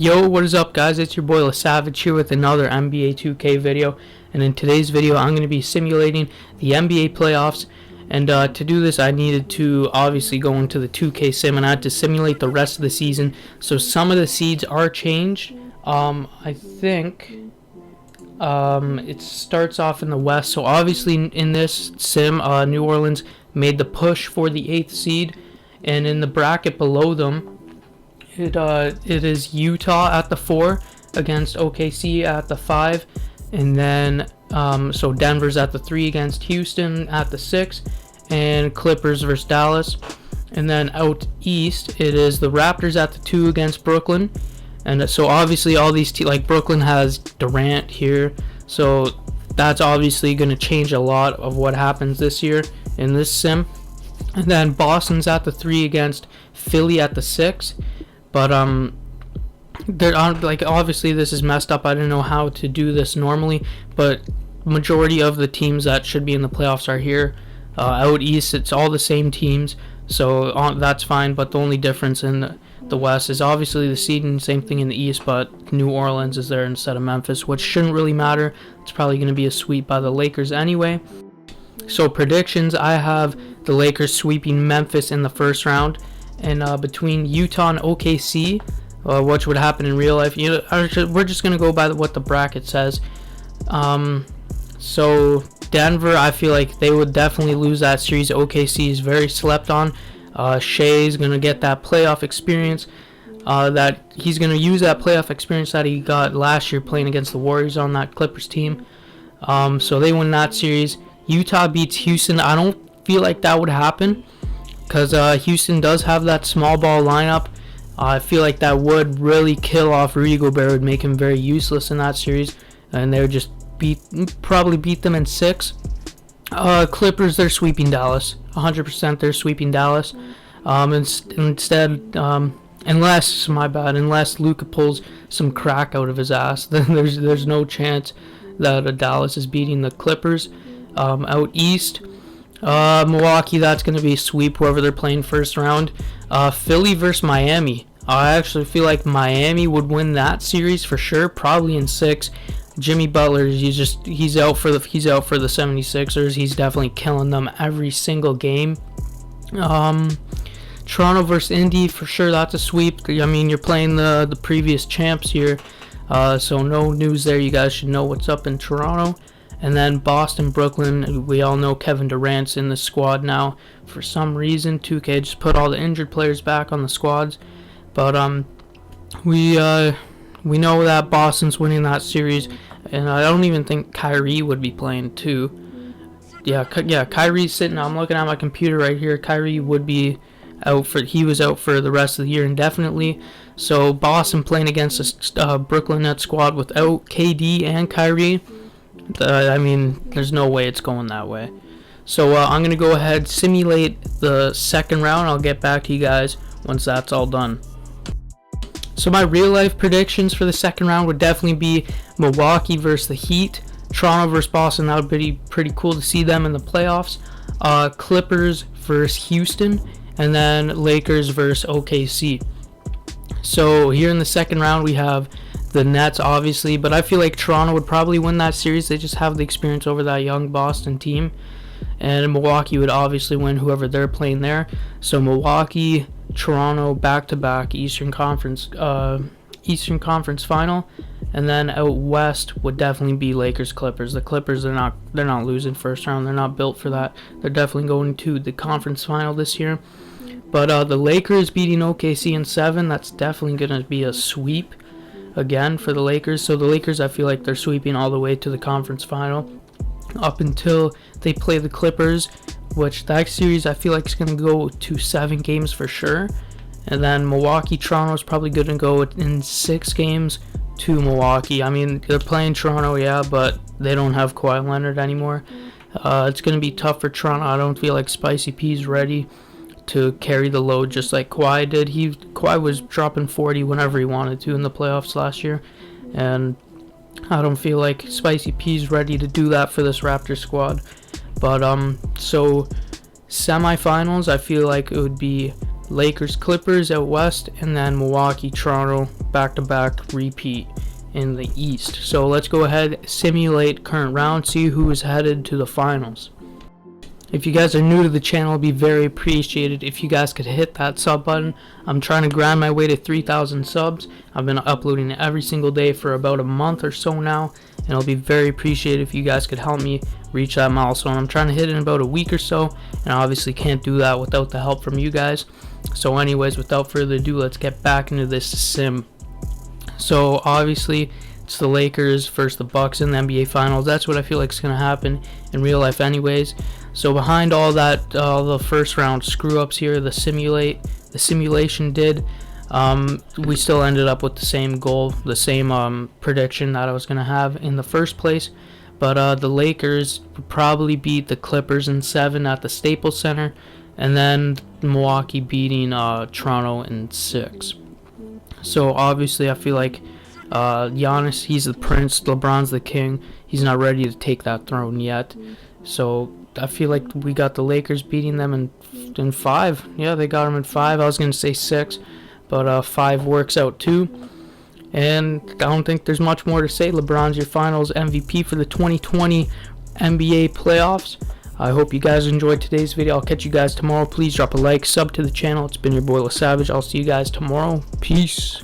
Yo, what is up, guys? It's your boy LaSavage here with another NBA 2K video, and in today's video I'm going to be simulating the NBA playoffs. And to do this I needed to obviously go into the 2K sim, and I had to simulate the rest of the season. So some of the seeds are changed. I think it starts off in the West. So obviously in this sim, New Orleans made the push for the 8th seed, and in the bracket below them it is Utah at the 4 against OKC at the 5, and then so Denver's at the 3 against Houston at the 6, and Clippers versus Dallas. And then out east it is the Raptors at the 2 against Brooklyn. And so obviously all these like Brooklyn has Durant here, so that's obviously going to change a lot of what happens this year in this sim. And then Boston's at the 3 against Philly at the 6. But there are, like, obviously this is messed up. I didn't know how to do this normally, but majority of the teams that should be in the playoffs are here. Out east it's all the same teams, so that's fine. But the only difference in the West is obviously the seeding. Same thing in the East, but New Orleans is there instead of Memphis, which shouldn't really matter. It's probably going to be a sweep by the Lakers anyway. So predictions: I have the Lakers sweeping Memphis in the first round. And between Utah and OKC, which would happen in real life, we're just going to go by what the bracket says. So Denver, I feel like they would definitely lose that series. OKC is very slept on. Shea is going to get that playoff experience. That he's going to use that playoff experience that he got last year playing against the Warriors on that Clippers team. So they win that series. Utah beats Houston. I don't feel like that would happen, because Houston does have that small ball lineup. I feel like that would really kill off Rudy Gobert, would make him very useless in that series, and they would just probably beat them in 6. Clippers, they're sweeping Dallas. 100% they're sweeping Dallas. Unless Luka pulls some crack out of his ass, then there's no chance that Dallas is beating the Clippers. Out east, Milwaukee, that's going to be a sweep whoever they're playing first round. Philly versus Miami. I actually feel like Miami would win that series for sure, probably in 6. Jimmy Butler, he's out for the 76ers. He's definitely killing them every single game. Toronto versus Indy, for sure that's a sweep. I mean, you're playing the previous champs here, so no news there. You guys should know what's up in Toronto. And then Boston, Brooklyn, we all know Kevin Durant's in the squad now. For some reason, 2K just put all the injured players back on the squads. But we know that Boston's winning that series, and I don't even think Kyrie would be playing too. Yeah, Kyrie's sitting. I'm looking at my computer right here. Kyrie would be out he was out for the rest of the year indefinitely. So Boston playing against a Brooklyn Nets squad without KD and Kyrie. I mean, there's no way it's going that way. So I'm going to go ahead, simulate the second round. I'll get back to you guys once that's all done. So my real life predictions for the second round would definitely be Milwaukee versus the Heat, Toronto versus Boston. That would be pretty cool to see them in the playoffs. Clippers versus Houston, and then Lakers versus OKC. So here in the second round we have the Nets, obviously, but I feel like Toronto would probably win that series. They just have the experience over that young Boston team. And Milwaukee would obviously win whoever they're playing there. So Milwaukee, Toronto, back-to-back Eastern Conference final. And then out west would definitely be Lakers, Clippers. The Clippers, they're not losing first round. They're not built for that. They're definitely going to the conference final this year. But the Lakers beating OKC in 7, that's definitely going to be a sweep again for the Lakers. So the Lakers, I feel like they're sweeping all the way to the conference final up until they play the Clippers, which that series I feel like is going to go to 7 games for sure. And then Milwaukee, Toronto is probably going to go in 6 games to Milwaukee. I mean, they're playing Toronto, yeah, but they don't have Kawhi Leonard anymore. It's going to be tough for Toronto. I don't feel like Spicy P's ready to carry the load just like Kawhi did. Kawhi was dropping 40 whenever he wanted to in the playoffs last year, and I don't feel like Spicy P's ready to do that for this Raptors squad. But so semifinals, I feel like it would be Lakers, Clippers out west, and then Milwaukee, Toronto, back-to-back repeat in the East. So let's go ahead, simulate current round, see who is headed to the finals. If you guys are new to the channel, it'd be very appreciated if you guys could hit that sub button. I'm trying to grind my way to 3,000 subs. I've been uploading every single day for about a month or so now, and it'll be very appreciated if you guys could help me reach that milestone. I'm trying to hit it in about a week or so, and I obviously can't do that without the help from you guys. So anyways, without further ado, let's get back into this sim. So obviously it's the Lakers versus the Bucks in the NBA Finals. That's what I feel like is going to happen in real life anyways. So behind all that, all the first round screw ups here, the simulation did, we still ended up with the same goal, the same prediction that I was going to have in the first place. But the Lakers would probably beat the Clippers in 7 at the Staples Center, and then Milwaukee beating Toronto in 6. So obviously I feel like Giannis, he's the prince, LeBron's the king. He's not ready to take that throne yet. So I feel like we got the Lakers beating them in 5. Yeah, they got them in 5. I was going to say 6, but 5 works out too. And I don't think there's much more to say. LeBron's your finals MVP for the 2020 NBA playoffs. I hope you guys enjoyed today's video. I'll catch you guys tomorrow. Please drop a like, sub to the channel. It's been your boy LaSavage. I'll see you guys tomorrow. Peace.